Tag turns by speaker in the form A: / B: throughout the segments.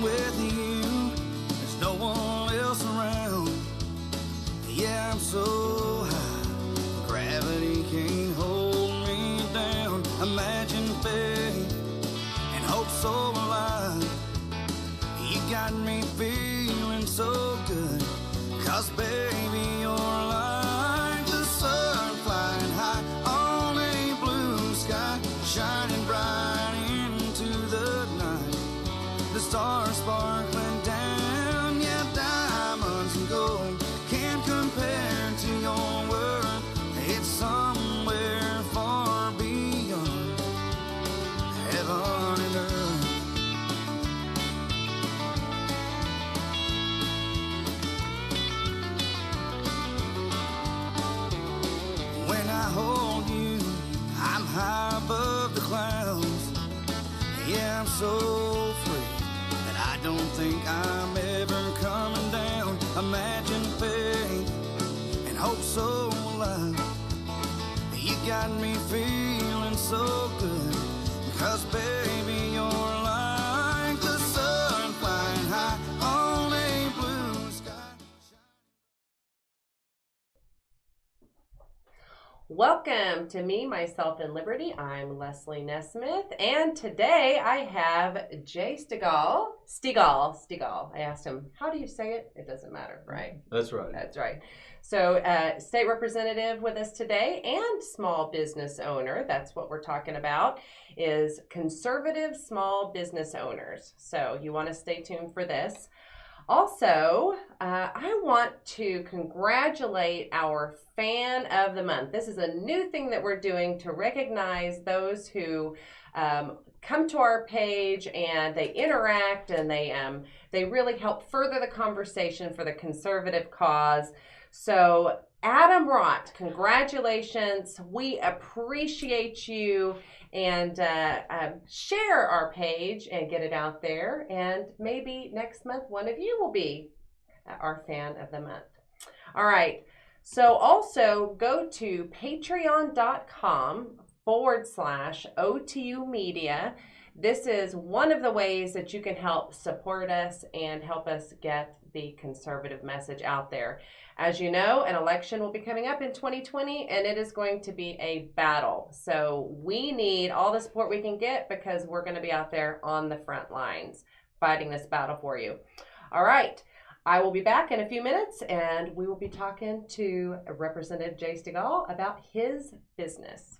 A: with you, there's no one else around. Yeah, I'm so high, gravity can't hold me down. Imagine faith and hope so alive. You got me feeling so good, 'cause baby, you're like the sun flying high on a blue sky, shining bright into the night. The stars sparkling down, yeah, diamonds and gold can't compare to your world. It's somewhere far beyond heaven and earth. When I hold you, I'm high above the clouds. Yeah, I'm so free that I don't think I'm ever coming down. Imagine faith and hope so alive. You got me feeling so good, 'cause baby, you're like the sun flying high on a blue sky.
B: Welcome to Me, Myself, and Liberty. I'm Leslie Nesmith, and today I have Jay Steagall. Steagall. I asked him, how do you say it? It doesn't matter, right?
C: That's right.
B: That's right. So, state representative with us today and small business owner. That's what we're talking about, is conservative small business owners. So you want to stay tuned for this. Also, I want to congratulate our Fan of the Month. This is a new thing that we're doing to recognize those who come to our page and they interact and they really help further the conversation for the conservative cause. So, Adam Rott, congratulations. We appreciate you, and share our page and get it out there. And maybe next month, one of you will be our Fan of the Month. All right. So also go to patreon.com/OTUmedia. This is one of the ways that you can help support us and help us get the conservative message out there. As you know, an election will be coming up in 2020, and it is going to be a battle. So we need all the support we can get, because we're going to be out there on the front lines fighting this battle for you. All right. I will be back in a few minutes, and we will be talking to Representative Jay Steagall about his business.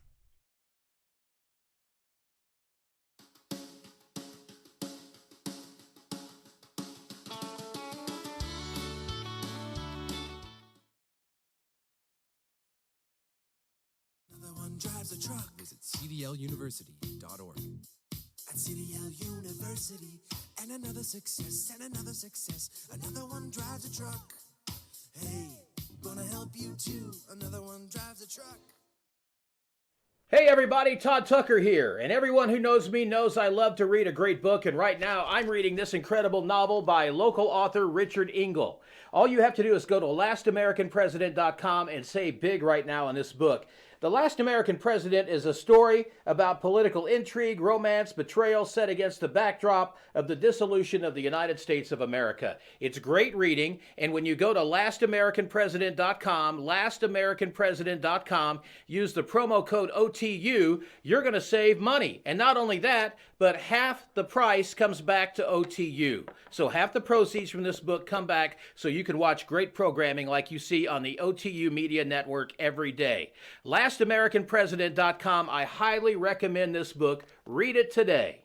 A: Drives a truck.
D: Visit cdluniversity.org.
A: At CDL University, and another success, another one drives a truck. Hey, gonna help you too, another one drives a truck.
E: Hey everybody, Todd Tucker here, and everyone who knows me knows I love to read a great book, and right now I'm reading this incredible novel by local author Richard Steagall. All you have to do is go to LastAmericanPresident.com and save big right now on this book. The Last American President is a story about political intrigue, romance, betrayal set against the backdrop of the dissolution of the United States of America. It's great reading, and when you go to LastAmericanPresident.com, use the promo code OTU, you're going to save money. And not only that, but half the price comes back to OTU. So half the proceeds from this book come back so you can watch great programming like you see on the OTU Media Network every day. LastAmericanPresident.com. I highly recommend this book. Read it today.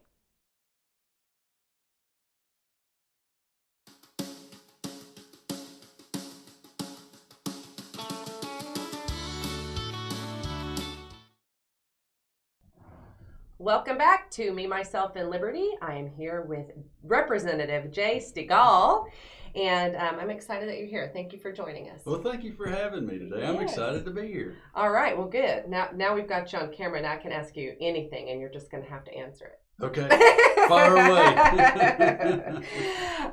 B: Welcome back to Me, Myself, and Liberty. I am here with Representative Jay Steagall, and I'm excited that you're here. Thank you for joining us.
C: Well, thank you for having me today.
B: Yes.
C: I'm excited to be here.
B: All right, well, good. Now we've got you on camera, and I can ask you anything, and you're just going to have to answer it.
C: Okay, fire away.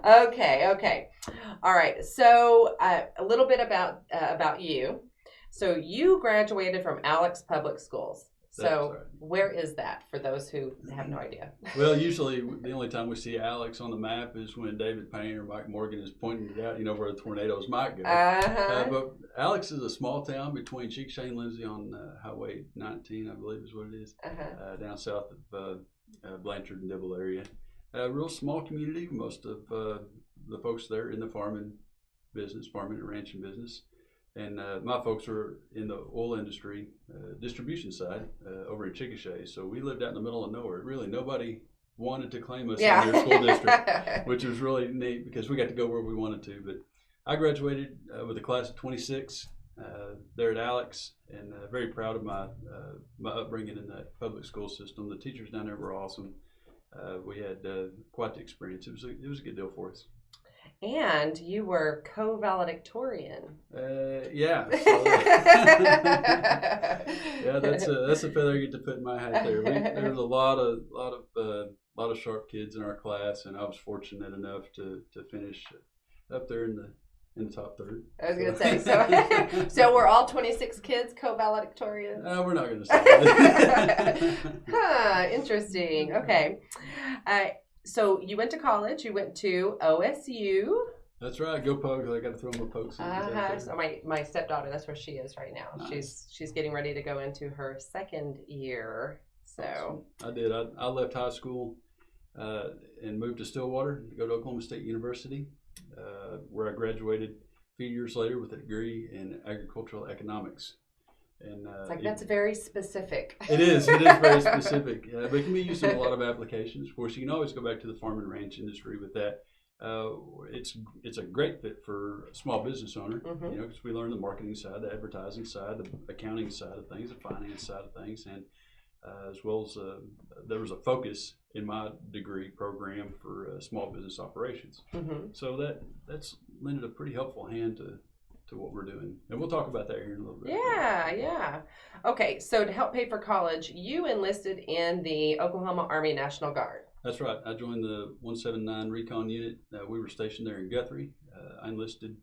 B: Okay. All right, so a little bit about you. So you graduated from Alex Public Schools. So
C: right.
B: where is that for those who have no idea?
C: Well, usually the only time we see Alex on the map is when David Payne or Mike Morgan is pointing it out, where the tornadoes might go. But Alex is a small town between Chickasha and Lindsay on Highway 19, I believe is what it is, down south of Blanchard and Dibble area. A real small community. Most of the folks there in the farming and ranching business. And my folks are in the oil industry distribution side over in Chickasha. So we lived out in the middle of nowhere. Really, nobody wanted to claim us in their school district, which was really neat because we got to go where we wanted to. But I graduated with a class of 26 there at Alex, and very proud of my upbringing in that public school system. The teachers down there were awesome. We had quite the experience. It was a good deal for us.
B: And you were co-valedictorian.
C: Yeah. So, yeah, that's a feather I get to put in my hat there. There was a lot of sharp kids in our class, and I was fortunate enough to finish up there in the top third.
B: I was going to say, so we're all 26 kids co-valedictorians?
C: We're not going to say that.
B: Interesting. Okay. So you went to college. You went to OSU.
C: That's right. Go Pugs. I got to throw my Pugs.
B: So my stepdaughter, that's where she is right now. Nice. She's getting ready to go into her second year. So
C: awesome. I did. I left high school and moved to Stillwater to go to Oklahoma State University, where I graduated a few years later with a degree in agricultural economics. And
B: it's that's very specific.
C: It is very specific, but it can be used in a lot of applications. Of course, you can always go back to the farm and ranch industry with that. It's a great fit for a small business owner, because we learn the marketing side, the advertising side, the accounting side of things, the finance side of things, and as well as there was a focus in my degree program for small business operations. So that's lended a pretty helpful hand to what we're doing. And we'll talk about that here in a little bit.
B: Yeah. Okay, so to help pay for college, you enlisted in the Oklahoma Army National Guard.
C: That's right. I joined the 179 Recon Unit. We were stationed there in Guthrie. I enlisted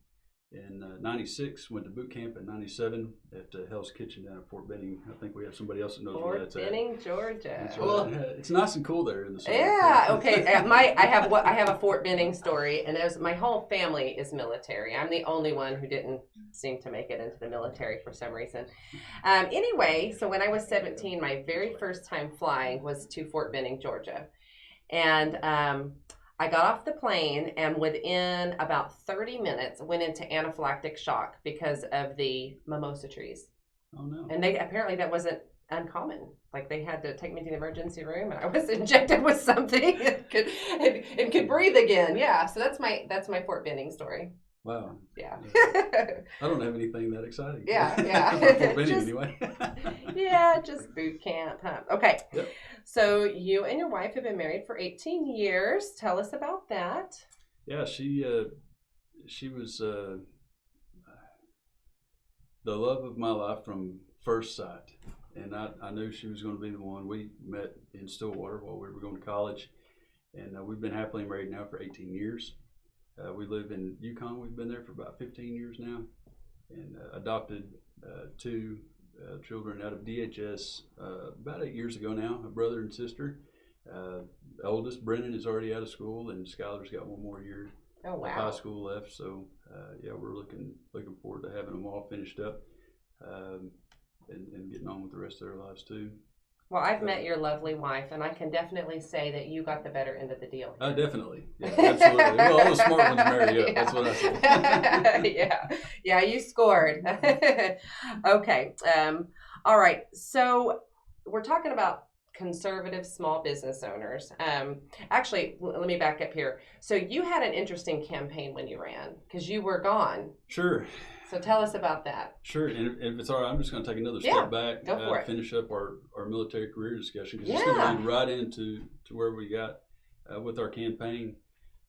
C: in 96, went to boot camp in 97 at Hell's Kitchen down at Fort Benning. I think we have somebody else that knows where that's
B: at. Fort Benning, Georgia.
C: That's right. Well, it's nice and cool there in the summer.
B: Yeah, okay. I have a Fort Benning story, and my whole family is military. I'm the only one who didn't seem to make it into the military for some reason. Anyway, so when I was 17, my very first time flying was to Fort Benning, Georgia. And I got off the plane, and within about 30 minutes went into anaphylactic shock because of the mimosa trees.
C: Oh no.
B: And apparently that wasn't uncommon. Like they had to take me to the emergency room, and I was injected with something and could breathe again. Yeah. So that's my Fort Benning story.
C: Wow.
B: Yeah.
C: I don't have anything that exciting.
B: Yeah.
C: Fort Benning anyway.
B: Yeah, just boot camp. Huh? Okay.
C: Yep.
B: So you and your wife have been married for 18 years. Tell us about that.
C: Yeah, she was the love of my life from first sight, and I knew she was going to be the one. We met in Stillwater while we were going to college, and we've been happily married now for 18 years. We live in Yukon. We've been there for about 15 years now, and adopted two children out of DHS about 8 years ago now, a brother and sister. The oldest, Brennan, is already out of school, and Skylar's got one more year of high school left. So, we're looking forward to having them all finished up and getting on with the rest of their lives too.
B: Well, I've met your lovely wife, and I can definitely say that you got the better end of the deal.
C: Definitely. Yeah, absolutely. Well, all the smart ones marry up. Yeah. That's what I say.
B: Yeah, you scored. Okay. All right. So we're talking about conservative small business owners. Actually, let me back up here. So you had an interesting campaign when you ran because you were gone.
C: Sure.
B: So tell us about that.
C: Sure, and if it's all right, I'm just going to take another step back
B: to
C: finish up our military career discussion because it's going to lead right into where we got with our campaign.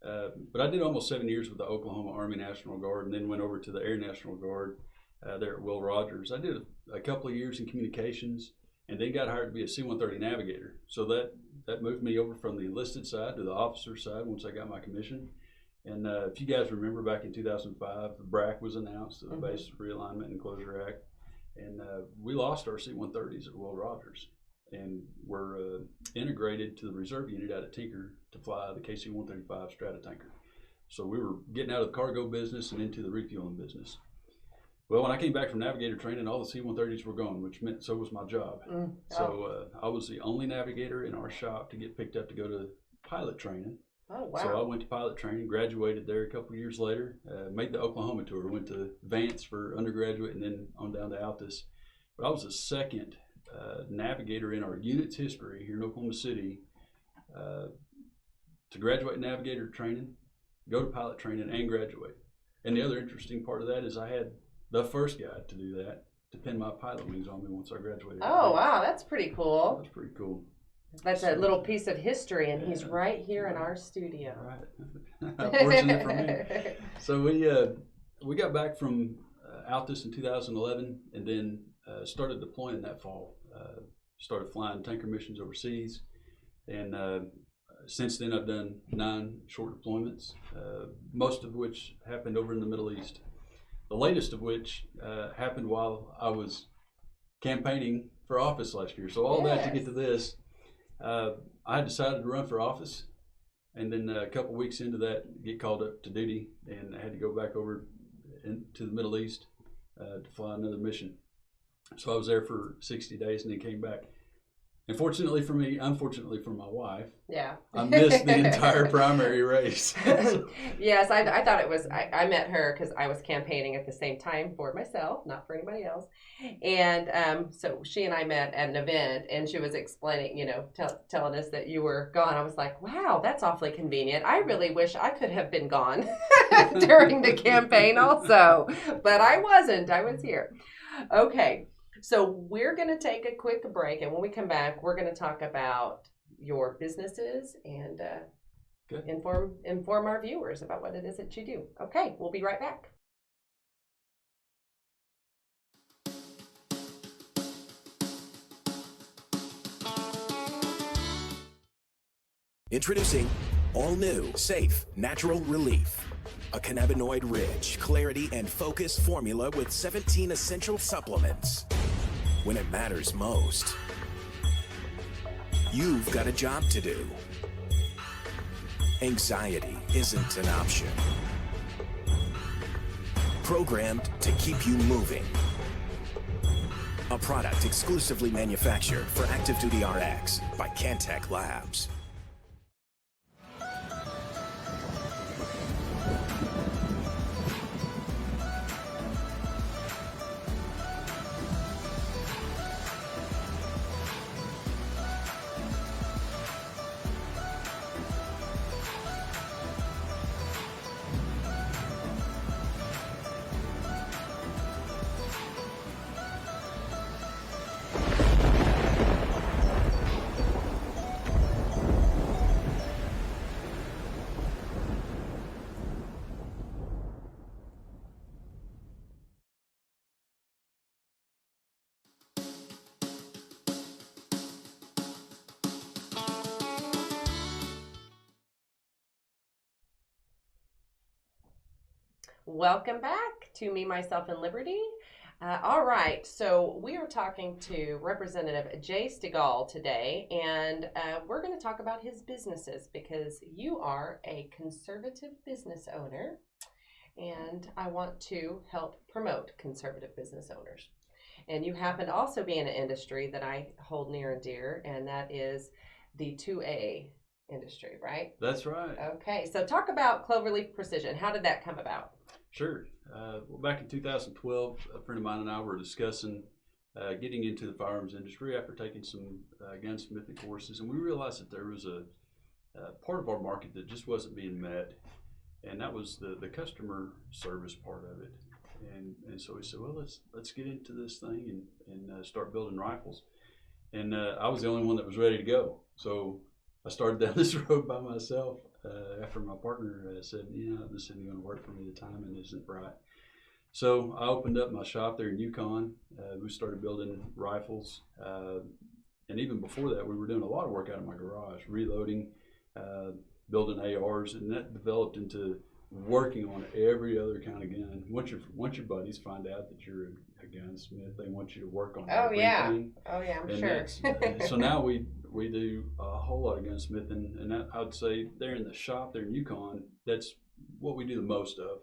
C: But I did almost 7 years with the Oklahoma Army National Guard and then went over to the Air National Guard there at Will Rogers. I did a couple of years in communications and then got hired to be a C-130 navigator. So that moved me over from the enlisted side to the officer side once I got my commission. And if you guys remember back in 2005, the BRAC was announced, the Base Realignment and Closure Act. And we lost our C-130s at Will Rogers, and were integrated to the reserve unit out at Tinker to fly the KC-135 Strata tanker. So we were getting out of the cargo business and into the refueling business. Well, when I came back from navigator training, all the C-130s were gone, which meant so was my job. So I was the only navigator in our shop to get picked up to go to pilot training.
B: Oh, wow.
C: So I went to pilot training, graduated there a couple of years later, made the Oklahoma tour, went to Vance for undergraduate, and then on down to Altus. But I was the second navigator in our unit's history here in Oklahoma City to graduate navigator training, go to pilot training, and graduate. And the other interesting part of that is I had the first guy to do that, to pin my pilot wings on me once I graduated.
B: Oh, wow, that's pretty cool.
C: That's pretty cool.
B: That's a little piece of history, and he's right here in our studio.
C: Right. Fortunate for me. So we got back from Altus in 2011, and then started deploying that fall. Started flying tanker missions overseas, and since then I've done 9 short deployments, most of which happened over in the Middle East. The latest of which happened while I was campaigning for office last year. So all that to get to this, I had decided to run for office, and then a couple weeks into that, get called up to duty, and I had to go back over to the Middle East to fly another mission. So I was there for 60 days and then came back. And fortunately for me, unfortunately for my wife, I missed the entire primary race.
B: Yes, I thought it was, I met her because I was campaigning at the same time for myself, not for anybody else. And so she and I met at an event, and she was explaining, telling us that you were gone. I was like, wow, that's awfully convenient. I really wish I could have been gone during the campaign also, but I wasn't. I was here. Okay. So we're going to take a quick break, and when we come back, we're going to talk about your businesses and inform our viewers about what it is that you do. Okay, we'll be right back.
F: Introducing all new, safe, natural relief. A cannabinoid-rich, clarity and focus formula with 17 essential supplements. When it matters most, you've got a job to do. Anxiety isn't an option. Programmed to keep you moving. A product exclusively manufactured for Active Duty RX by Cantech Labs.
B: Welcome back to Me, Myself, and Liberty. All right, so we are talking to Representative Jay Steagall today, and we're going to talk about his businesses because you are a conservative business owner, and I want to help promote conservative business owners. And you happen to also be in an industry that I hold near and dear, and that is the 2A industry, right?
C: That's right.
B: Okay, so talk about Cloverleaf Precision. How did that come about?
C: Sure. Well, back in 2012, a friend of mine and I were discussing getting into the firearms industry after taking some gunsmithing courses, and we realized that there was a part of our market that just wasn't being met, and that was the customer service part of it. And so we said, well, let's get into this thing and start building rifles. And I was the only one that was ready to go. So I started down this road by myself after my partner said, this isn't going to work for me. The timing isn't right. So I opened up my shop there in Yukon. We started building rifles. And even before that, we were doing a lot of work out of my garage, reloading, building ARs, and that developed into working on every other kind of gun. Once your buddies find out that you're a gunsmith, they want you to work on everything.
B: Oh yeah, I'm
C: and
B: sure.
C: So now we do a whole lot of gunsmithing, and that, I would say there in the shop there in Yukon, that's what we do the most of.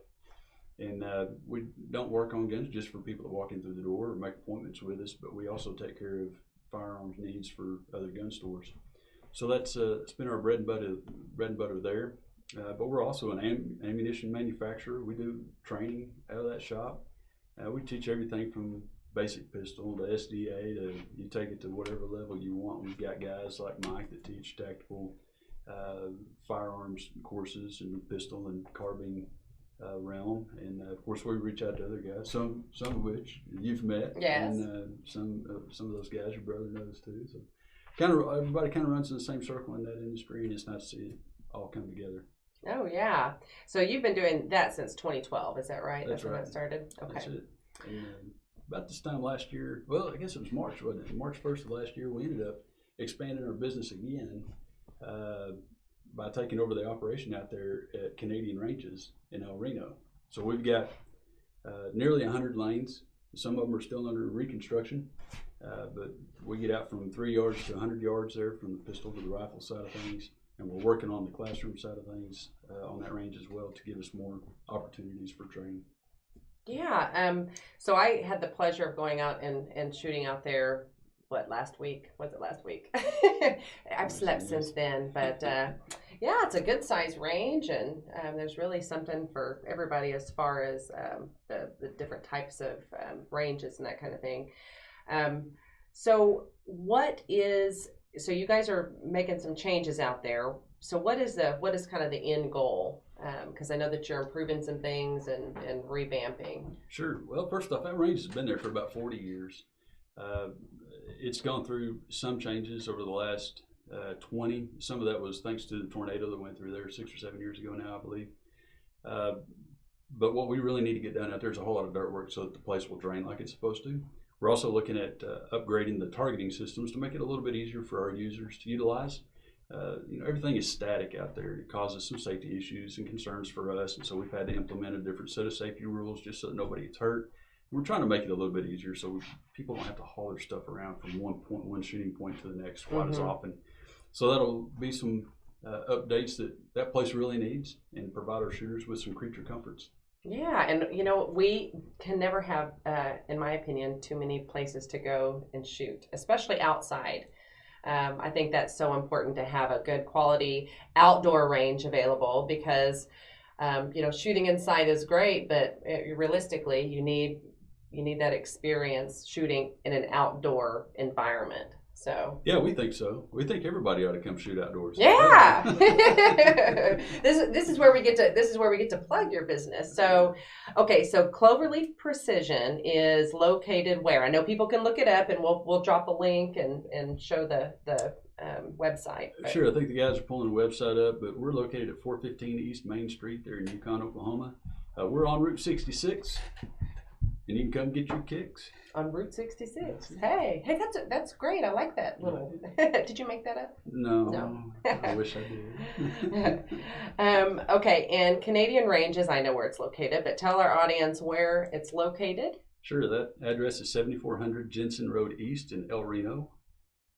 C: And we don't work on guns just for people that walk in through the door or make appointments with us, but we also take care of firearms needs for other gun stores. So that's it's been our bread and butter there. But we're also an ammunition manufacturer. We do training out of that shop. We teach everything from basic pistol to SDA to you take it to whatever level you want. We've got guys like Mike that teach tactical firearms courses in the pistol and carbine realm, and of course we reach out to other guys, some of which you've met.
B: Yes.
C: And some of those guys your brother knows too. So everybody kind of runs in the same circle in that industry, and it's nice to see it all come together.
B: Oh yeah. So you've been doing that since 2012, is that right?
C: That's
B: when
C: right.
B: that started? Okay.
C: That's it. And about this time last year, well, I guess it was March, wasn't it? March 1st of last year, we ended up expanding our business again by taking over the operation out there at Canadian Ranges in El Reno. So we've got nearly 100 lanes. Some of them are still under reconstruction, but we get out from 3 yards to 100 yards there from the pistol to the rifle side of things. And we're working on the classroom side of things on that range as well to give us more opportunities for training.
B: Yeah. So I had the pleasure of going out and shooting out there. Last week? Was it last week? I've slept since then, but yeah, it's a good size range, and there's really something for everybody as far as the different types of ranges and that kind of thing. So you guys are making some changes out there. So what is kind of the end goal? Because I know that you're improving some things and revamping.
C: Sure. Well, first off, that range has been there for about 40 years. It's gone through some changes over the last 20. Some of that was thanks to the tornado that went through there 6 or 7 years ago now, I believe. But what we really need to get done out there is a whole lot of dirt work so that the place will drain like it's supposed to. We're also looking at upgrading the targeting systems to make it a little bit easier for our users to utilize. Everything is static out there. It causes some safety issues and concerns for us, and so we've had to implement a different set of safety rules just so that nobody gets hurt. We're trying to make it a little bit easier so people don't have to haul their stuff around from one shooting point to the next quite as often. So that'll be some updates that place really needs and provide our shooters with some creature comforts.
B: Yeah, and we can never have, in my opinion, too many places to go and shoot, especially outside. I think that's so important to have a good quality outdoor range available because, shooting inside is great, but realistically, you need that experience shooting in an outdoor environment. So
C: yeah, we think so. We think everybody ought to come shoot outdoors.
B: Yeah, this is where we get to plug your business. So, okay, so Cloverleaf Precision is located where? I know people can look it up, and we'll drop a link and show the website. But.
C: Sure, I think the guys are pulling the website up, but we're located at 415 East Main Street there in Yukon, Oklahoma. We're on Route 66. And you can come get your kicks.
B: On Route 66. Hey, that's great. I like that little. Did you make that up?
C: No. I wish I did.
B: Okay, and Canadian Ranges, I know where it's located, but tell our audience where it's located.
C: Sure, that address is 7400 Jensen Road East in El Reno.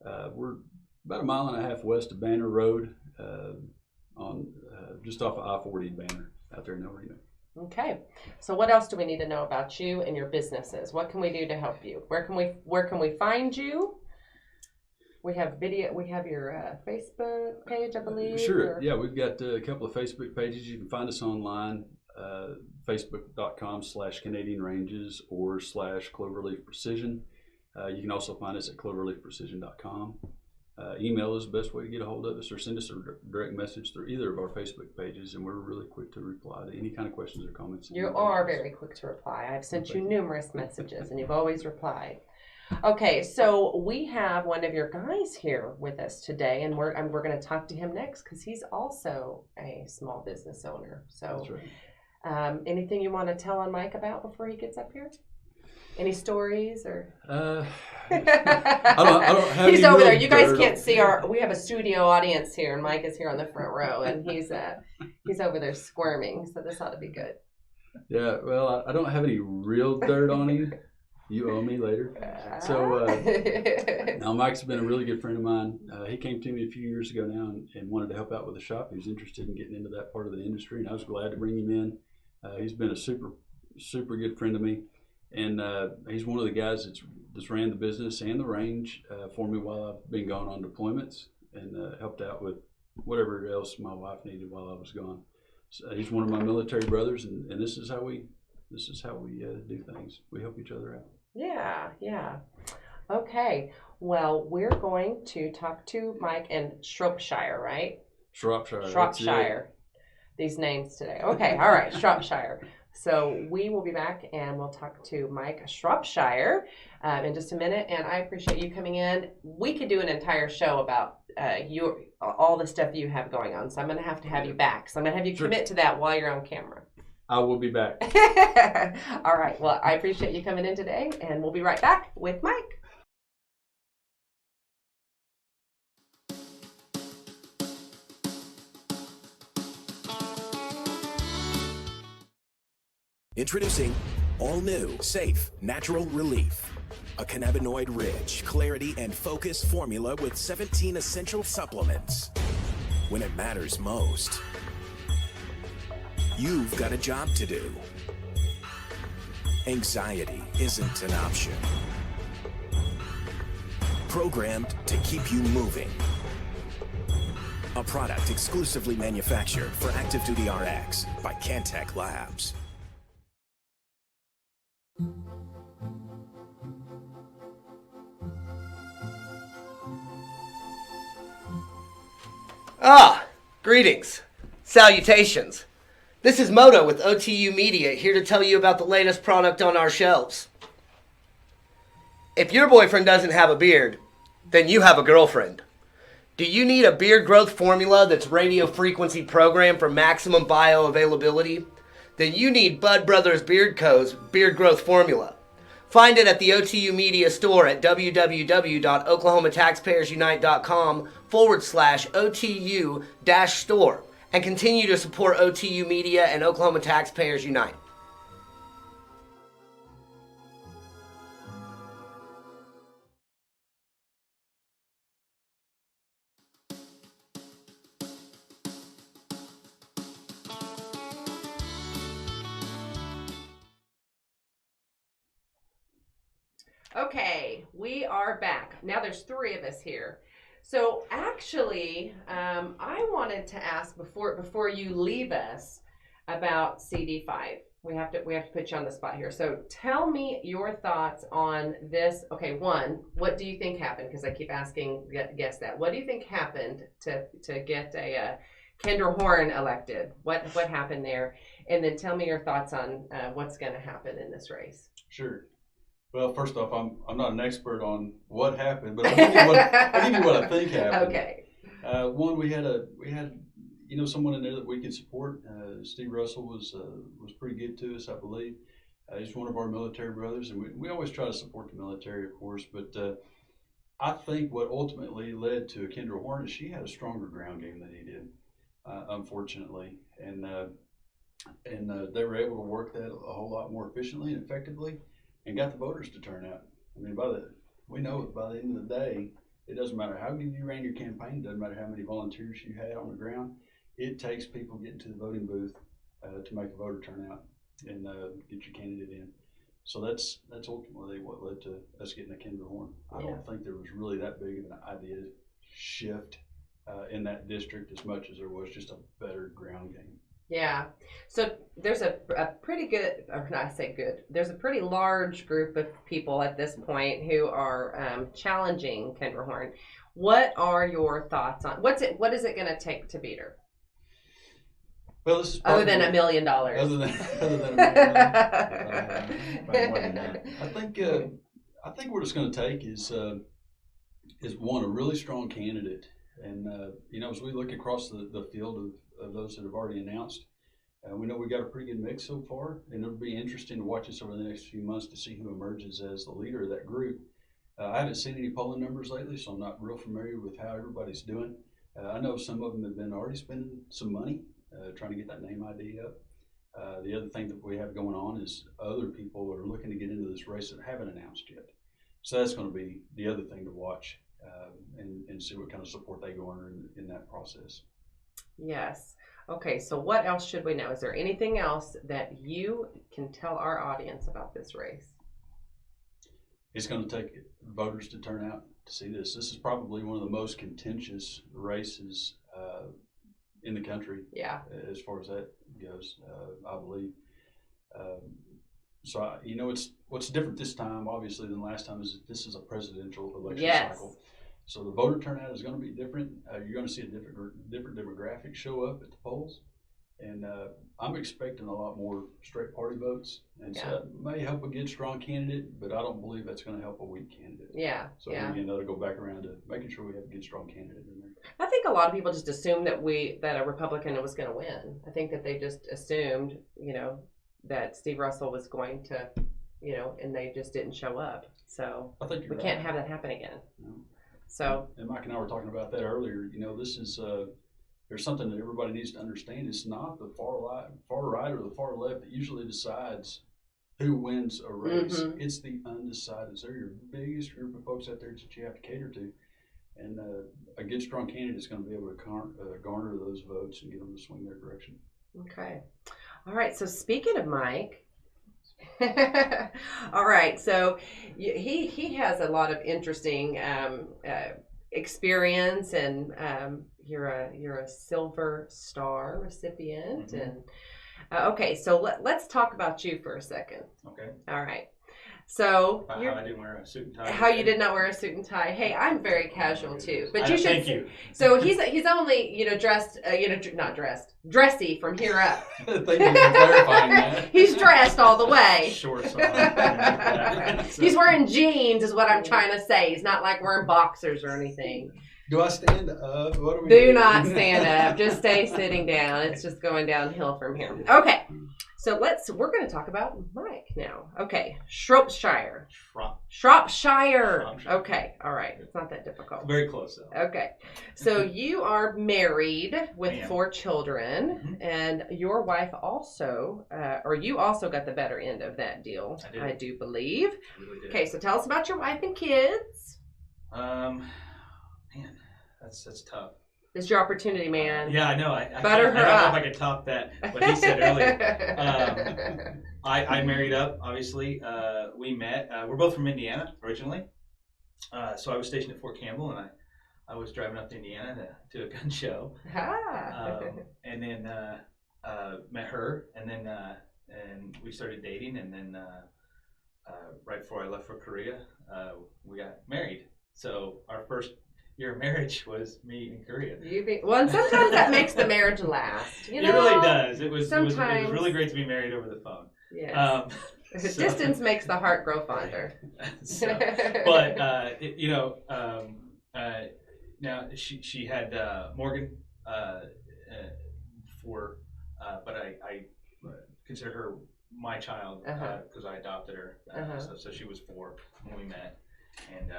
C: We're about a mile and a half west of Banner Road, on just off of I-40 Banner out there in El Reno.
B: Okay, so what else do we need to know about you and your businesses? What can we do to help you? Where can we find you? We have video. We have your Facebook page, I believe.
C: Sure. Yeah, we've got a couple of Facebook pages. You can find us online, facebook.com/Canadian Ranges or /Cloverleaf Precision. You can also find us at cloverleafprecision.com. Email is the best way to get a hold of us, or send us a direct message through either of our Facebook pages, and we're really quick to reply to any kind of questions or comments.
B: You are very quick to reply. I've sent you numerous messages, and you've always replied. Okay, so we have one of your guys here with us today, and we're going to talk to him next because he's also a small business owner. So,
C: that's right.
B: Anything you want to tell on Mike about before he gets up here? Any stories or?
C: I don't have
B: He's
C: any
B: over
C: real
B: there. You guys
C: dirt
B: can't
C: on-
B: see we have a studio audience here, and Mike is here on the front row, and he's over there squirming. So this ought to be good.
C: Yeah, well, I don't have any real dirt on him. You owe me later. So, now Mike's been a really good friend of mine. He came to me a few years ago now and wanted to help out with the shop. He was interested in getting into that part of the industry, and I was glad to bring him in. He's been a super good friend of me, and he's one of the guys that's ran the business and the range for me while I've been gone on deployments, and helped out with whatever else my wife needed while I was gone. So he's one of my military brothers, and this is how we do things. We help each other out.
B: Yeah. Okay. Well, we're going to talk to Mike in Shropshire, right?
C: Shropshire.
B: These names today. Okay. All right. Shropshire. So we will be back and we'll talk to Mike Shropshire in just a minute. And I appreciate you coming in. We could do an entire show about all the stuff you have going on. So I'm going to have you back. So I'm going to have you commit to that while you're on camera.
C: I will be back.
B: All right. Well, I appreciate you coming in today, and we'll be right back with Mike.
F: Introducing all new, safe, natural relief. A cannabinoid-rich, clarity and focus formula with 17 essential supplements. When it matters most, you've got a job to do. Anxiety isn't an option. Programmed to keep you moving. A product exclusively manufactured for Active Duty RX by Cantech Labs.
G: Greetings. Salutations. This is Moto with OTUmedia, here to tell you about the latest product on our shelves. If your boyfriend doesn't have a beard, then you have a girlfriend. Do you need a beard growth formula that's radio frequency programmed for maximum bioavailability? Then you need Bud Brothers Beard Co.'s Beard Growth Formula. Find it at the OTU Media store at www.oklahomataxpayersunite.com/OTU-store and continue to support OTU Media and Oklahoma Taxpayers Unite.
B: Okay, we are back. Now there's three of us here. So actually, I wanted to ask before you leave us about CD5. We have to put you on the spot here. So tell me your thoughts on this. Okay, one, what do you think happened? Because I keep asking guess that. What do you think happened to get a Kendra Horn elected? What happened there? And then tell me your thoughts on what's going to happen in this race.
C: Sure. Well, first off, I'm not an expert on what happened, but I'll give you what I think happened.
B: Okay.
C: One, we had someone in there that we could support. Steve Russell was pretty good to us, I believe. He's one of our military brothers, and we always try to support the military, of course. But I think what ultimately led to Kendra Horn is she had a stronger ground game than he did, unfortunately, and they were able to work that a whole lot more efficiently and effectively, and got the voters to turn out. I mean, we know that by the end of the day, it doesn't matter how good you ran your campaign, it doesn't matter how many volunteers you had on the ground. It takes people getting to the voting booth to make a voter turnout and get your candidate in. So that's ultimately what led to us getting a Kendra Horn. I don't think there was really that big of an idea shift in that district as much as there was just a better ground game.
B: Yeah. So there's a pretty good, or not I say good, there's a pretty large group of people at this point who are challenging Kendra Horn. What are your thoughts on what is it going to take to beat her?
C: Well, this is
B: other than $1 million.
C: Other than $1 million. I think what it's going to take is one, a really strong candidate, and as we look across the field of those that have already announced, We know we got a pretty good mix so far, and it'll be interesting to watch this over the next few months to see who emerges as the leader of that group. I haven't seen any polling numbers lately, so I'm not real familiar with how everybody's doing. I know some of them have been already spending some money trying to get that name ID up. The other thing that we have going on is other people are looking to get into this race that haven't announced yet. So that's going to be the other thing to watch and see what kind of support they garner in that process.
B: Yes. Okay, so what else should we know? Is there anything else that you can tell our audience about this race?
C: It's going to take voters to turn out to see this. This is probably one of the most contentious races in the country.
B: Yeah.
C: As far as that goes, I believe. What's different this time, obviously, than last time is that this is a presidential election cycle. So the voter turnout is going to be different. You're going to see a different demographic show up at the polls, and I'm expecting a lot more straight party votes. And so that may help a good, strong candidate, but I don't believe that's going to help a weak candidate.
B: Yeah.
C: So again, that'll go back around to making sure we have a good, strong candidate in there.
B: I think a lot of people just assumed that a Republican was going to win. I think that they just assumed, that Steve Russell was going to, and they just didn't show up. So
C: I think
B: we can't have that happen again.
C: No.
B: So,
C: and Mike and I were talking about that earlier. This is there's something that everybody needs to understand. It's not the far right or the far left that usually decides who wins a race.
B: Mm-hmm.
C: It's the undecided. They're your biggest group of folks out there that you have to cater to, and a good, strong candidate is going to be able to garner those votes and get them to swing their direction.
B: Okay, all right. So speaking of Mike. All right, so he has a lot of interesting experience, and you're a Silver Star recipient,
H: Mm-hmm.
B: and okay, so let's talk about you for a second.
H: Okay.
B: All right. So
H: how I didn't wear a suit and tie.
B: How you did not wear a suit and tie. Hey, I'm very casual too, but you should.
H: Thank you.
B: So he's only dressed not dressed, dressy from here up.
C: Thank you for clarifying that.
B: He's dressed all the way.
H: Shorts on.
B: He's wearing jeans, is what I'm trying to say. He's not like wearing boxers or anything.
C: Do I stand up? What do we
B: Do not stand up. Just stay sitting down. It's just going downhill from here. Okay. So we're going to talk about Mike now. Okay. Shropshire. Okay. All right. It's not that difficult.
H: Very close though.
B: Okay. So you are married with 4 children,
H: Mm-hmm.
B: and your wife also, or you also got the better end of that deal, I do believe.
H: I really did.
B: Okay. So tell us about your wife and kids.
H: Man, that's tough.
B: This is your opportunity, man.
H: Yeah, I know. I
B: Butter
H: don't
B: her
H: know
B: up.
H: if I could top that. What he said earlier. I married up. Obviously, we met. We're both from Indiana originally. So I was stationed at Fort Campbell, and I was driving up to Indiana to a gun show. And then met her, and then and we started dating, and then right before I left for Korea, we got married. So our first year of marriage was me in Korea.
B: And sometimes that makes the marriage last.
H: It really does. It was
B: sometimes,
H: really great to be married over the phone.
B: Yes. Distance makes the heart grow fonder.
H: But now she had Morgan before, but I consider her my child because I adopted her. So she was 4 when we met, and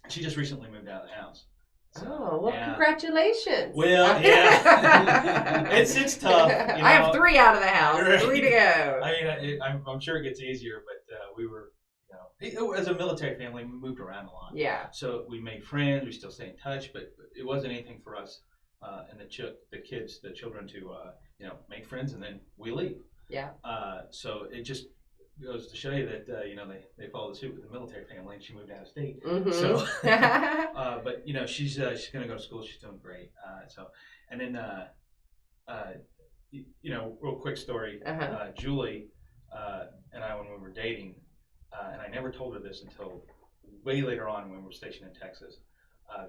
H: she just recently moved out of the house. So,
B: congratulations.
H: Well, yeah, it's tough.
B: I have 3 out of the house, right. 3 to go.
H: I mean, I'm sure it gets easier, but we were, as a military family, we moved around a lot.
B: Yeah.
H: So we made friends. We still stay in touch, but it wasn't anything for us and the children to make friends, and then we leave.
B: Yeah.
H: So it just goes to show you that they followed suit with the military family, and she moved out of state.
B: Mm-hmm.
H: So, but she's going to go to school. She's doing great. And then real quick story. Julie and I, when we were dating, and I never told her this until way later on when we were stationed in Texas,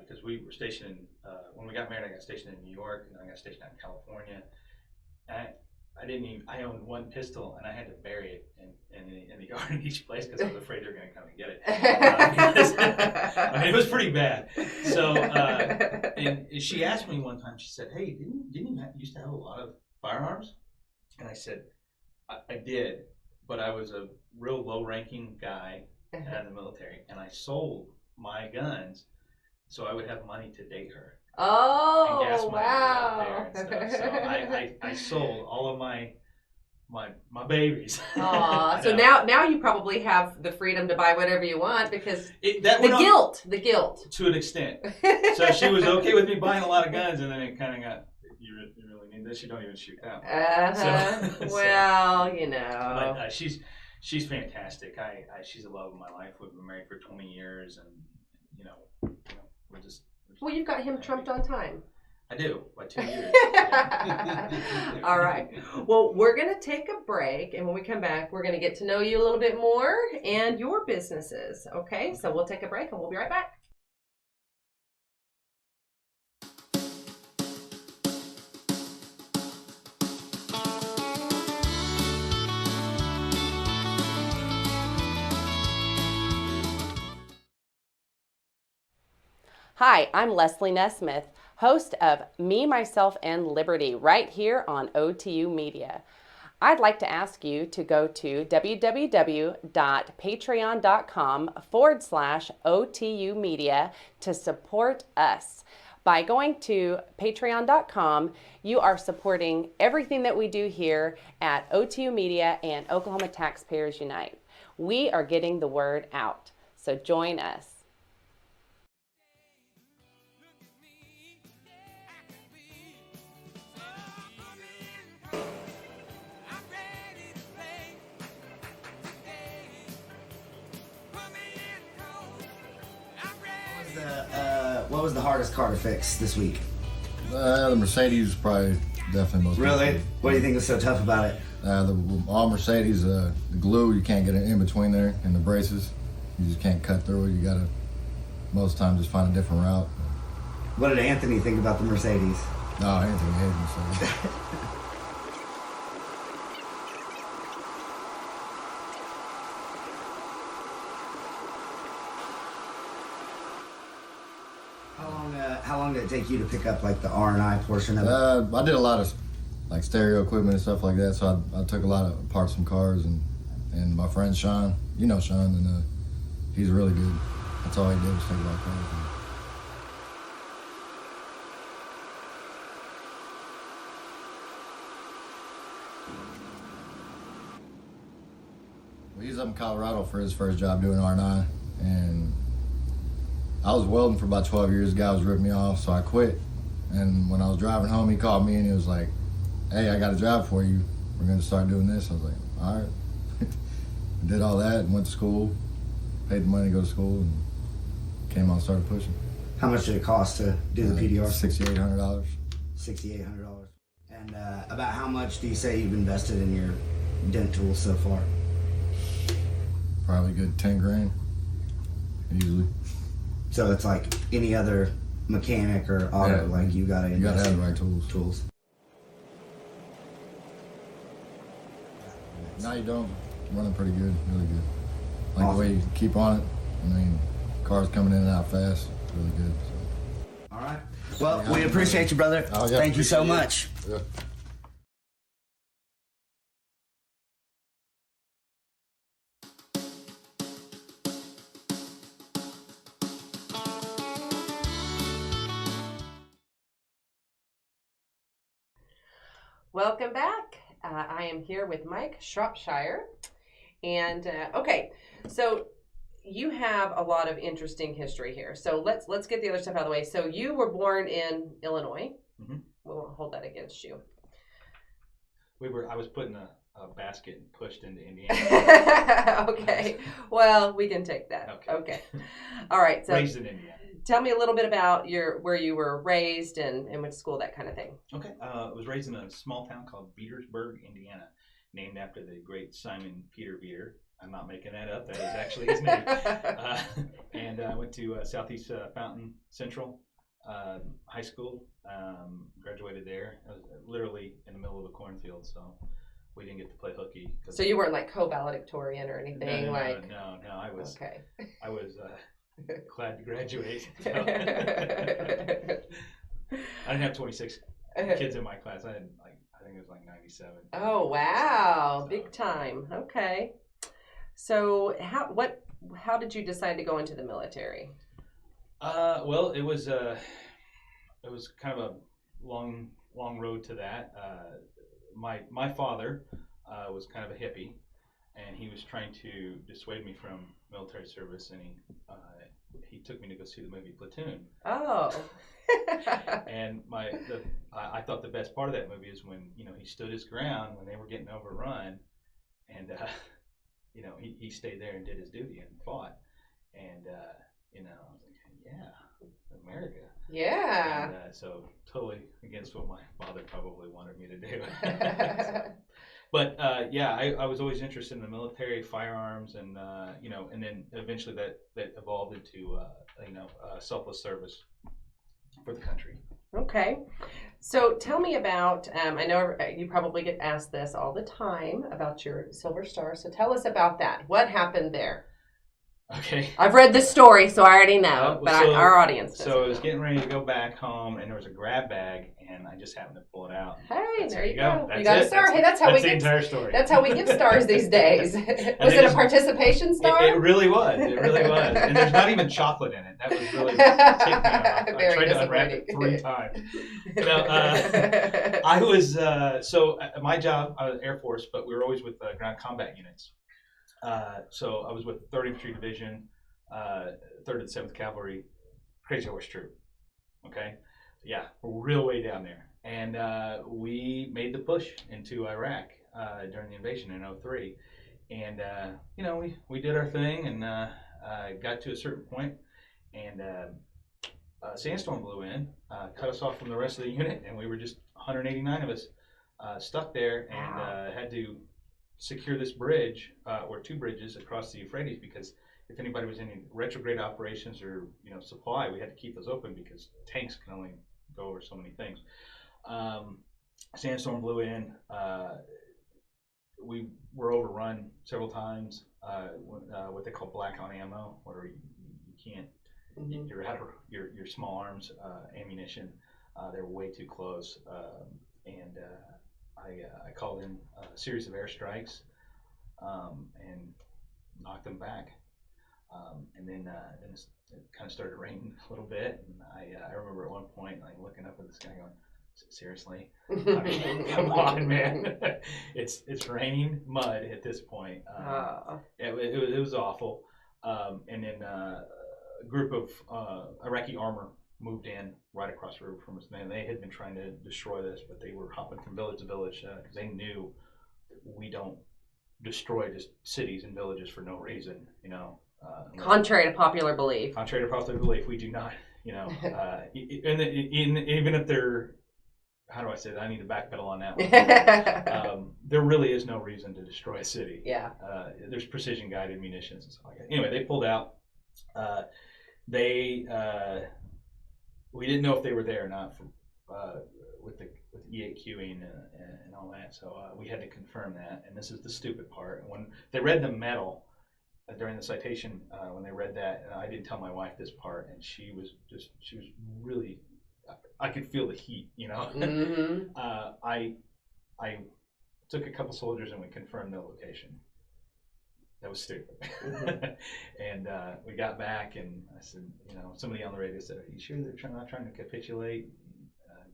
H: because we were stationed when we got married. I got stationed in New York, and then I got stationed out in California. And I owned 1 pistol, and I had to bury it in the yard in each place because I was afraid they were going to come and get it. I mean, it was pretty bad. So, and she asked me one time, she said, "Hey, didn't you used to have a lot of firearms?" And I said, I did, but I was a real low-ranking guy in the military, and I sold my guns so I would have money to date her.
B: Oh,
H: and gas money
B: wow.
H: out there and stuff. So I sold all of my babies.
B: Aw, so now you probably have the freedom to buy whatever you want because the guilt.
H: To an extent. So she was okay with me buying a lot of guns, and then it kind of got, you really need this? You don't even shoot that one.
B: Well, you know.
H: But she's fantastic. She's the love of my life. We've been married for 20 years, and we're just.
B: Well, you've got him trumped on time.
H: I do, by 2 years.
B: All right. Well, we're going to take a break, and when we come back, we're going to get to know you a little bit more and your businesses. Okay? So we'll take a break, and we'll be right back. Hi, I'm Leslie Nesmith, host of Me, Myself, and Liberty right here on OTUmedia. I'd like to ask you to go to www.patreon.com/OTUmedia to support us. By going to patreon.com, you are supporting everything that we do here at OTU Media and Oklahoma Taxpayers Unite. We are getting the word out, so join us.
I: What was the hardest car to fix this week?
J: The Mercedes is probably definitely most.
I: Really?
J: difficult.
I: What do you think was so tough about it?
J: All Mercedes, the glue, you can't get it in between there, and the braces, you just can't cut through it. You gotta, most times, just find a different route.
I: What did Anthony think about the Mercedes?
J: No, Anthony hated Mercedes.
I: How long did it take you to pick up like the R&I portion of it?
J: I did a lot of like stereo equipment and stuff like that, so I took a lot of parts from cars, and my friend Sean, you know Sean, and he's really good. That's all he did was take a lot of cars. Well, he was up in Colorado for his first job doing R&I, and I was welding for about 12 years. The guy was ripping me off, so I quit. And when I was driving home, he called me and he was like, "Hey, I got a job for you. We're going to start doing this." I was like, "All right." Did all that and went to school, paid the money to go to school, and came on and started pushing.
I: How much did it cost to do the PDR?
J: $6,800.
I: $6,800. And about how much do you say you've invested in your dent tools so far?
J: Probably a good 10 grand, easily.
I: So it's like any other mechanic or auto, like you gotta
J: have the right tools. No, you don't. Running pretty good, really good. Like awesome. The way you keep on it. I mean, cars coming in and out fast, really good. So.
I: All right. Well, we appreciate you, brother.
J: Oh, yeah.
I: Thank you so much.
J: Yeah.
B: Welcome back. I am here with Mike Shropshire. And okay, so you have a lot of interesting history here. So let's get the other stuff out of the way. So you were born in Illinois. Mm-hmm. We won't hold that against you.
H: I was put in a basket and pushed into Indiana.
B: Okay. Well, we can take that. Okay. All right. So
H: raised in Indiana.
B: Tell me a little bit about where you were raised and went to school, that kind of thing.
H: Okay. I was raised in a small town called Petersburg, Indiana, named after the great Simon Peter Beer. I'm not making that up. That is actually his name. And I went to Southeast Fountain Central High School. Graduated there. I was literally in the middle of a cornfield, so we didn't get to play hooky.
B: So you weren't like co-valedictorian or anything?
H: No,
B: like
H: no. I was.
B: Okay.
H: I was glad to graduate. I didn't have 26 kids in my class. I had think it was like 97.
B: Oh, wow. Big time. Okay. So how did you decide to go into the military?
H: Well, it was kind of a long road to that. My father was kind of a hippie, and he was trying to dissuade me from military service, and he took me to go see the movie Platoon.
B: Oh.
H: And I thought the best part of that movie is when he stood his ground when they were getting overrun, and he stayed there and did his duty and fought, and I was like, yeah, America.
B: Yeah.
H: And so totally against what my father probably wanted me to do. But yeah, I was always interested in the military, firearms, and and then eventually that evolved into selfless service for the country.
B: Okay. So tell me about, I know you probably get asked this all the time about your Silver Star. So tell us about that. What happened there?
H: Okay.
B: I've read this story, so I already know, but our audience doesn't
H: So I was
B: know.
H: getting ready to go back home, and there was a grab bag, and I just happened to pull it out.
B: Hey, there you go.
H: That's
B: You got a star. Hey, that's how we
H: the
B: get
H: entire story.
B: That's how we give stars these days. Was it a participation star?
H: It really was. It really was. And there's not even chocolate in it. That was really ticked me off. I tried to unwrap it 3 times. I was so my job, I was Air Force, but we were always with ground combat units. So I was with 3rd Infantry Division, 3rd and 7th Cavalry, Crazy Horse Troop. Okay, yeah, real way down there, and we made the push into Iraq during the invasion in '03, and we did our thing, and got to a certain point, and a sandstorm blew in, cut us off from the rest of the unit, and we were just 189 of us stuck there, and had to secure this bridge or 2 bridges across the Euphrates, because if anybody was in retrograde operations or supply, we had to keep those open because tanks can only go over so many things. Sandstorm blew in. We were overrun several times. What they call black on ammo, where you can't. You're out of your small arms ammunition. They're way too close, and I called in a series of airstrikes and knocked them back. And then it kind of started raining a little bit, and I remember at one point like looking up at this guy going, "Seriously? I mean, come on, man! It's raining mud at this point." It was awful. And then a group of Iraqi armor moved in right across the river from us. And they had been trying to destroy this, but they were hopping from village to village because they knew we don't destroy just cities and villages for no reason,
B: Contrary to popular belief.
H: Contrary to popular belief, we do not, and even if they're, how do I say that? I need to backpedal on that one. There really is no reason to destroy a city.
B: Yeah.
H: There's precision guided munitions and stuff like that. Anyway, they pulled out. We didn't know if they were there or not with the EAQing and all that. So we had to confirm that. And this is the stupid part. When they read the medal during the citation, when they read that, and I didn't tell my wife this part, and she was really, I could feel the heat,
B: Mm-hmm.
H: I took a couple soldiers and we confirmed the location. That was stupid. Mm-hmm. And we got back, and I said, somebody on the radio said, "Are you sure they're not trying to capitulate,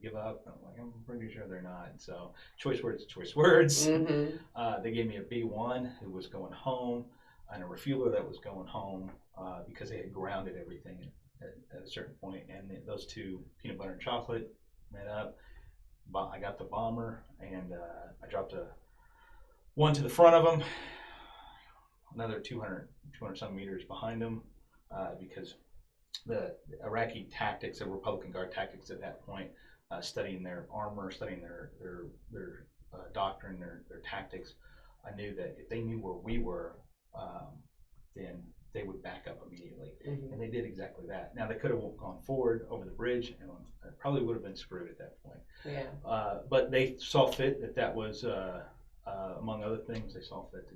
H: give up?" And I'm like, "I'm pretty sure they're not." So choice words. Mm-hmm. They gave me a B1 who was going home, and a refueler that was going home because they had grounded everything at a certain point. And those 2, peanut butter and chocolate, met up. I got the bomber, and I dropped one to the front of them, another 200 some meters behind them, because the Iraqi tactics, the Republican Guard tactics at that point, studying their armor, studying their doctrine, their tactics, I knew that if they knew where we were, then they would back up immediately. Mm-hmm. And they did exactly that. Now, they could have gone forward over the bridge, and it probably would have been screwed at that point.
B: Yeah.
H: But they saw fit that was, among other things, they saw fit to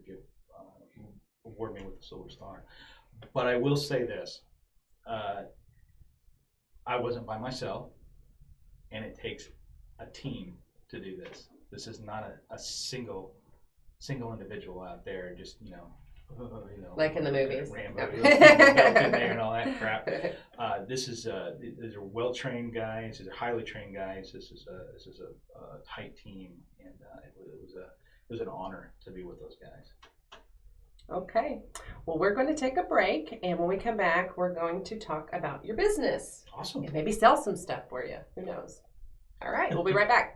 H: award me with the Silver Star. But I will say this, I wasn't by myself, and it takes a team to do this. This is not a single individual out there, just
B: like in the movies,
H: Rambo, in there and all that crap. These are well trained guys. These are highly trained guys. This is a tight team, and it was an honor to be with those guys.
B: Okay. Well, we're going to take a break, and when we come back, we're going to talk about your business.
H: Awesome.
B: And maybe sell some stuff for you. Who knows? All right. We'll be right back.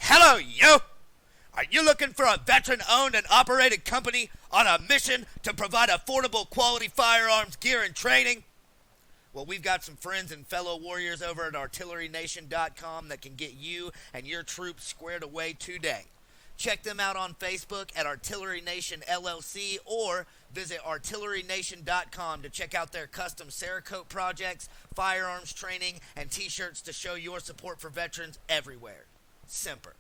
K: Hello, yo! Are you looking for a veteran-owned and operated company on a mission to provide affordable quality firearms gear and training? Well, we've got some friends and fellow warriors over at artillerynation.com that can get you and your troops squared away today. Check them out on Facebook at Artillery Nation LLC or visit artillerynation.com to check out their custom Cerakote projects, firearms training, and t-shirts to show your support for veterans everywhere. Semper.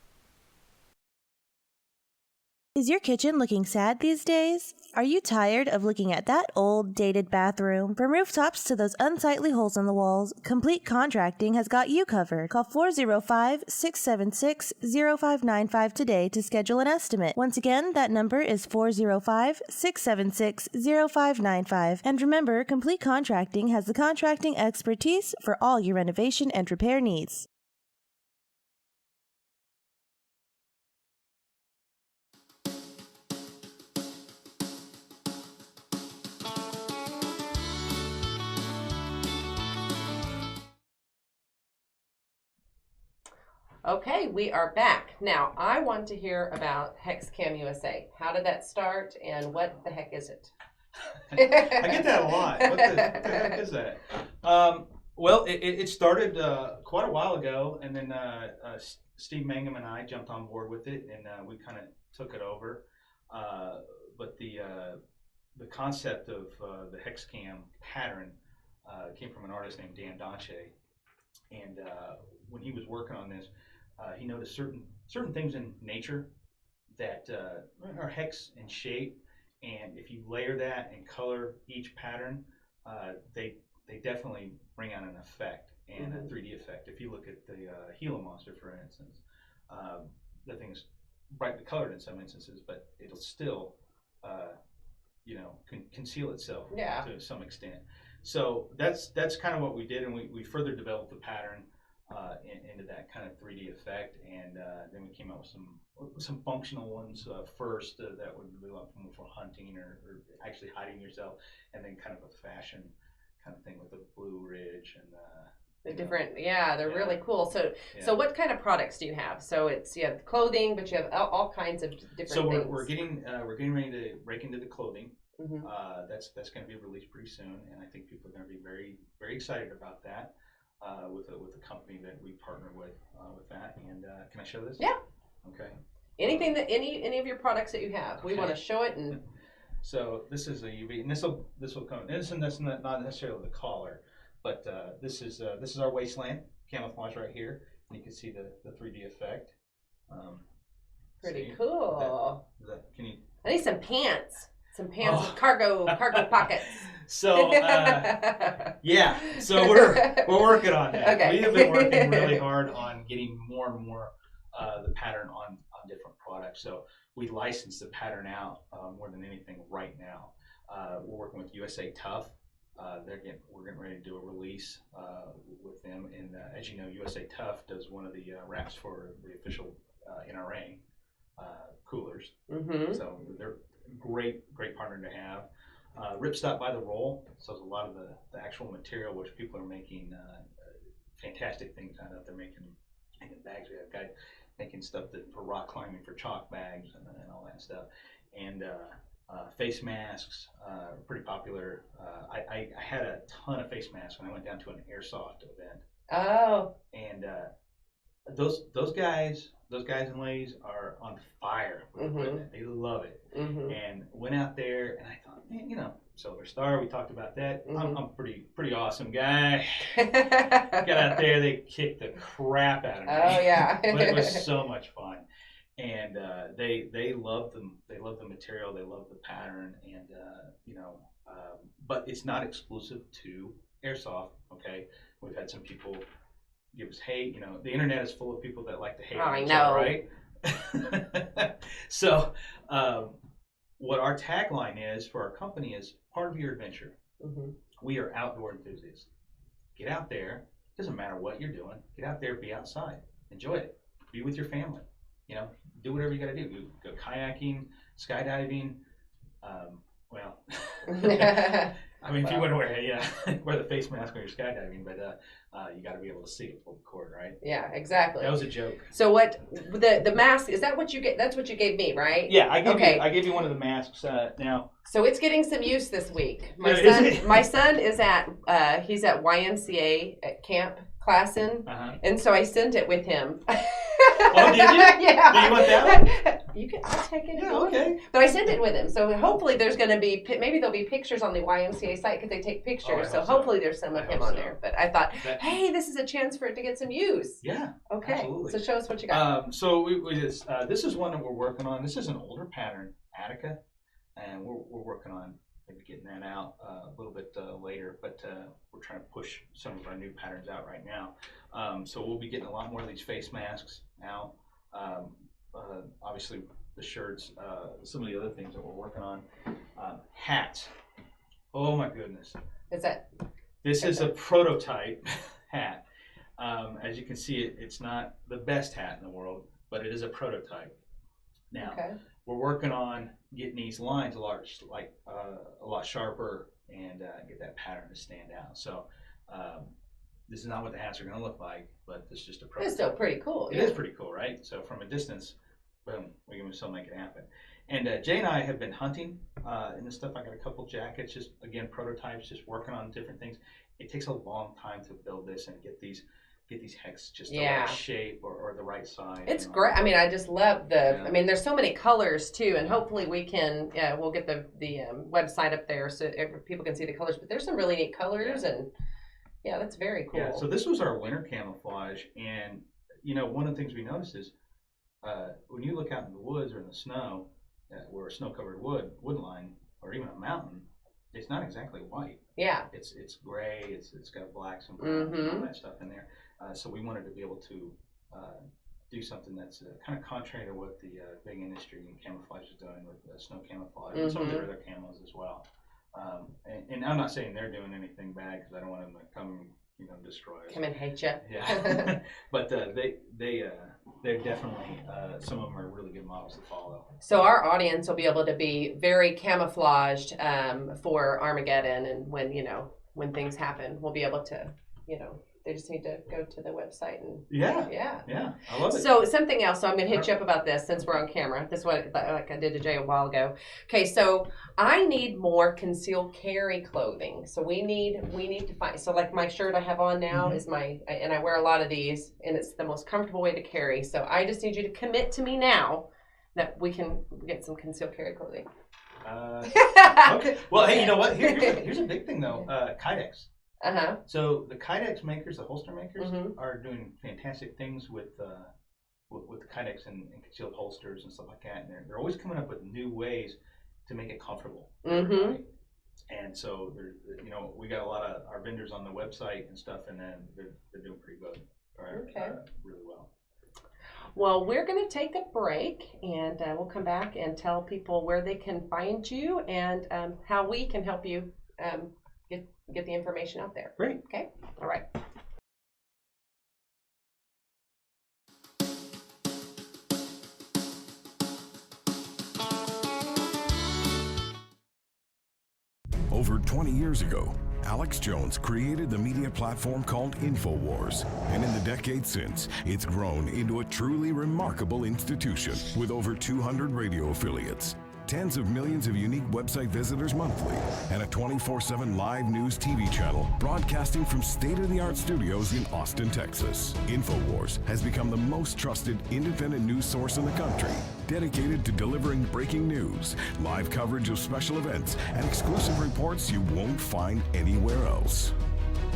L: Is your kitchen looking sad these days? Are you tired of looking at that old, dated bathroom? From rooftops to those unsightly holes in the walls, Complete Contracting has got you covered. Call 405-676-0595 today to schedule an estimate. Once again, that number is 405-676-0595. And remember, Complete Contracting has the contracting expertise for all your renovation and repair needs.
B: Okay, we are back. Now, I want to hear about HexCam USA. How did that start, and what the heck is it?
H: I get that a lot. What the heck is that? Well, it started quite a while ago, and then Steve Mangum and I jumped on board with it, and we kind of took it over. But the concept of the HexCam pattern came from an artist named Dan Donche, and when he was working on this, he noticed certain things in nature that are hex in shape, and if you layer that and color each pattern, they definitely bring out an effect and a 3D effect. If you look at the Gila monster, for instance, the thing's brightly colored in some instances, but it'll still conceal itself to some extent. So that's kind of what we did, and we further developed the pattern into that kind of 3D effect, and then we came out with some functional ones first that would be like for hunting or actually hiding yourself, and then kind of a fashion kind of thing with the blue ridge and
B: the different, they're really cool. So what kind of products do you have? So you have clothing, but you have all kinds of different things.
H: So we're getting ready to break into the clothing. That's going to be released pretty soon, and I think people are going to be very, very excited about that with the company that we partner with that. And can I show this?
B: Yeah.
H: Okay.
B: Anything that any of your products that you have, we want to show it. And
H: so this is a UV, and this will come. This is not necessarily the collar, but this is our wasteland camouflage right here, and you can see the 3D effect.
B: Pretty cool.
H: Can you?
B: I need some pants. Some pants with cargo pockets.
H: So so we're working on that.
B: Okay.
H: We have been working really hard on getting more and more the pattern on different products. So we license the pattern out more than anything right now. We're working with USA Tough. We're getting ready to do a release with them, and as you know, USA Tough does one of the wraps for the official NRA coolers. So they're great partner to have. Ripstop by the roll, so a lot of the actual material which people are making fantastic things out of. They're making bags. We have guys making stuff for rock climbing, for chalk bags and all that stuff. And face masks, pretty popular. I had a ton of face masks when I went down to an airsoft event.
B: Oh.
H: And those guys and ladies are on fire with equipment. They love it. And went out there, and I thought, man, Silver Star, we talked about that. I'm a pretty awesome guy. Got out there, they kicked the crap out of me.
B: Oh, yeah.
H: But it was so much fun. and they love them. They love the material. They love the pattern, and but it's not exclusive to airsoft. Okay, we've had some people give us hate. The internet is full of people that like to hate.
B: I know,
H: right? So, what our tagline is for our company is part of your adventure.
B: Mm-hmm.
H: We are outdoor enthusiasts. Get out there. Doesn't matter what you're doing. Get out there. Be outside. Enjoy it. Be with your family. Do whatever you got to do. Go kayaking, skydiving. I mean, if you want to wear the face mask when you're skydiving, but you got to be able to see it pull the cord, right?
B: Yeah, exactly.
H: That was a joke.
B: So what the mask is that? What you get? That's what you gave me, right?
H: Yeah, I gave you one of the masks now.
B: So it's getting some use this week. My son is at he's at YMCA at camp classing, and so I sent it with him.
H: Oh, did you?
B: Yeah.
H: Do you want that one?
B: I'll take it.
H: Yeah, okay.
B: But I sent it with him, so hopefully there's going to be maybe there'll be pictures on the YMCA site because they take pictures. So hopefully there's some of him on there. But I thought, hey, this is a chance for it to get some use.
H: Yeah.
B: Okay.
H: Absolutely.
B: So show us what you got.
H: So this is one that we're working on. This is an older pattern, Attica, and we're working on maybe getting that out a little bit later. But we're trying to push some of our new patterns out right now. So we'll be getting a lot more of these face masks out. Obviously the shirts, some of the other things that we're working on. Hats. Oh my goodness. This is a prototype hat. As you can see, it's not the best hat in the world, but it is a prototype. Now, we're working on getting these lines a lot sharper and get that pattern to stand out. So this is not what the hats are going to look like, but it's just a prototype.
B: It's still pretty cool.
H: It is pretty cool, right? So from a distance, boom, we can still make it happen. And Jay and I have been hunting in this stuff. I got a couple jackets, just again prototypes, just working on different things. It takes a long time to build this and get these hex just the right shape or the right size.
B: It's great. I mean, I just love the. I mean, there's so many colors too, and hopefully we can. We'll get the website up there so people can see the colors. But there's some really neat colors, and that's very cool.
H: Yeah. So this was our winter camouflage, and one of the things we noticed is when you look out in the woods or in the snow, where a snow-covered wood line, or even a mountain, it's not exactly white.
B: Yeah.
H: It's gray. It's got blacks and browns and all that stuff in there. So we wanted to be able to do something that's kind of contrary to what the big industry in camouflage is doing with snow camouflage and some of their other camos as well. And I'm not saying they're doing anything bad because I don't want them to come, destroy us.
B: Come and hate you.
H: Yeah. But they're definitely some of them are really good models to follow.
B: So our audience will be able to be very camouflaged for Armageddon, and when things happen, we'll be able to, they just need to go to the website and
H: I love it.
B: So something else. So I'm going to hit you up about this since we're on camera. This is what like I did to Jay a while ago. Okay, so I need more concealed carry clothing. So we need to find. So like my shirt I have on now is and I wear a lot of these, and it's the most comfortable way to carry. So I just need you to commit to me now that we can get some concealed carry clothing.
H: Okay. Well, hey, you know what? Here's a big thing though. Kydex. So the Kydex makers, the holster makers, are doing fantastic things with Kydex and concealed holsters and stuff like that. And they're always coming up with new ways to make it comfortable. Right? And so we got a lot of our vendors on the website and stuff, and then they're doing pretty good. Really well.
B: Well, we're going to take a break, and we'll come back and tell people where they can find you and how we can help you get the information out there.
H: Great.
B: Okay. All right.
M: Over 20 years ago, Alex Jones created the media platform called InfoWars, and in the decades since, it's grown into a truly remarkable institution with over 200 radio affiliates, tens of millions of unique website visitors monthly, and a 24/7 live news TV channel broadcasting from state-of-the-art studios in Austin, Texas. InfoWars has become the most trusted independent news source in the country, dedicated to delivering breaking news, live coverage of special events, and exclusive reports you won't find anywhere else.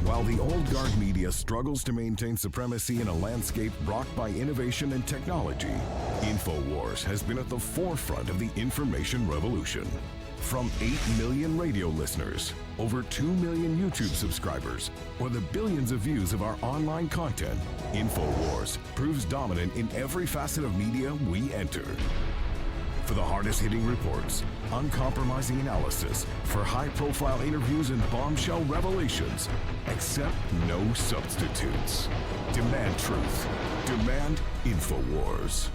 M: While the old guard media struggles to maintain supremacy in a landscape rocked by innovation and technology, InfoWars has been at the forefront of the information revolution. From 8 million radio listeners, over 2 million YouTube subscribers, or the billions of views of our online content, InfoWars proves dominant in every facet of media we enter. For the hardest-hitting reports, uncompromising analysis, for high-profile interviews and bombshell revelations, accept no substitutes. Demand truth. Demand InfoWars.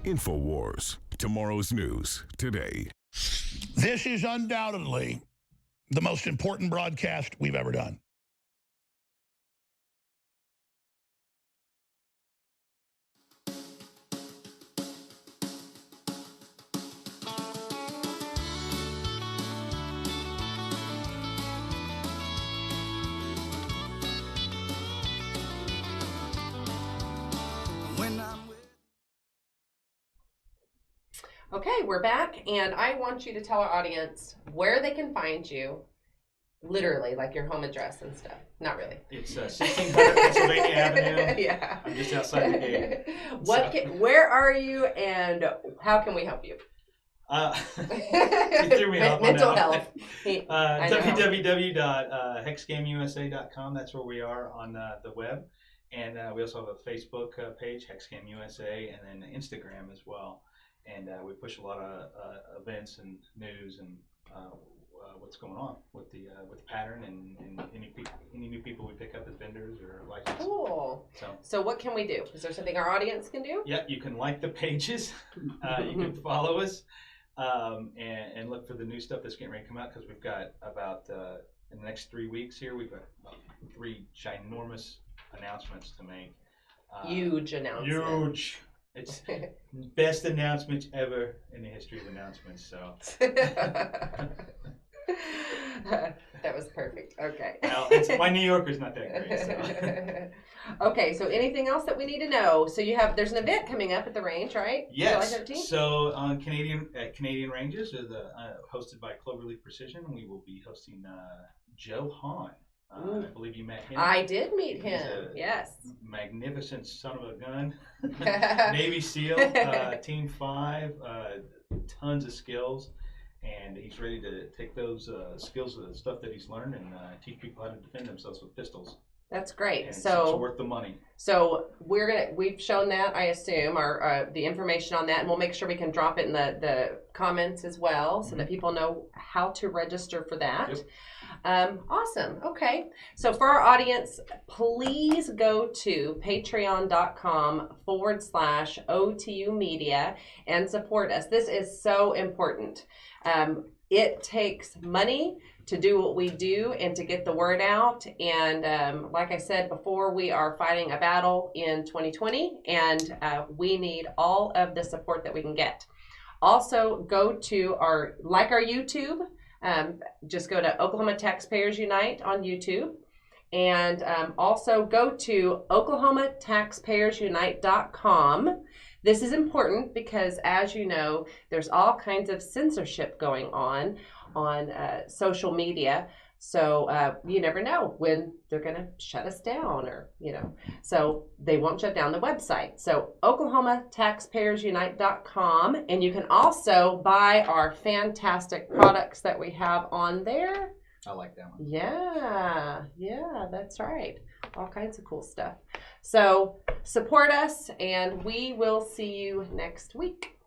M: InfoWars. Tomorrow's news today.
N: This is undoubtedly the most important broadcast we've ever done.
B: Okay, we're back, and I want you to tell our audience where they can find you, literally, like your home address and stuff. Not really.
H: It's 1600 Pennsylvania Avenue.
B: Yeah.
H: I'm just outside the gate.
B: Where are you, and how can we help you?
H: You threw me off on
B: Mental
H: that.
B: health.
H: www.hexgamusa.com. That's where we are on the web. And we also have a Facebook page, Hexgame USA, and then Instagram as well. And we push a lot of events and news and what's going on with the pattern and any new people we pick up as vendors or licenses.
B: Cool. So what can we do? Is there something our audience can do?
H: Yeah, you can like the pages. You can follow us and look for the new stuff that's getting ready to come out, because we've got about in the next 3 weeks here, we've got 3 ginormous announcements to make.
B: Huge announcements.
H: Huge. It's best announcements ever in the history of announcements. So
B: that was perfect. Okay.
H: Well, my New Yorker's not that great. So.
B: Okay. So anything else that we need to know? So there's an event coming up at the range, right?
H: Yes.
B: July 13th?
H: So on Canadian Ranges, hosted by Cloverleaf Precision, we will be hosting Joe Hahn. I believe you met him.
B: I did meet him. Yes.
H: Magnificent son of a gun. Navy SEAL, Team 5, tons of skills, and he's ready to take those skills, the stuff that he's learned, and teach people how to defend themselves with pistols.
B: That's great.
H: And
B: so
H: it's worth the money.
B: So we've shown that, I assume, our the information on that, and we'll make sure we can drop it in the comments as well, so that people know how to register for that.
H: Yep.
B: Awesome. Okay. So for our audience, please go to patreon.com/OTUmedia and support us. This is so important. It takes money to do what we do and to get the word out. And like I said before, we are fighting a battle in 2020, and we need all of the support that we can get. Also, go to our YouTube. Just go to Oklahoma Taxpayers Unite on YouTube, and also go to OklahomaTaxpayersUnite.com. This is important because, as you know, there's all kinds of censorship going on social media. So you never know when they're going to shut us down, or so they won't shut down the website. So OklahomaTaxpayersUnite.com, and you can also buy our fantastic products that we have on there.
H: I like that one.
B: Yeah, that's right. All kinds of cool stuff. So support us, and we will see you next week.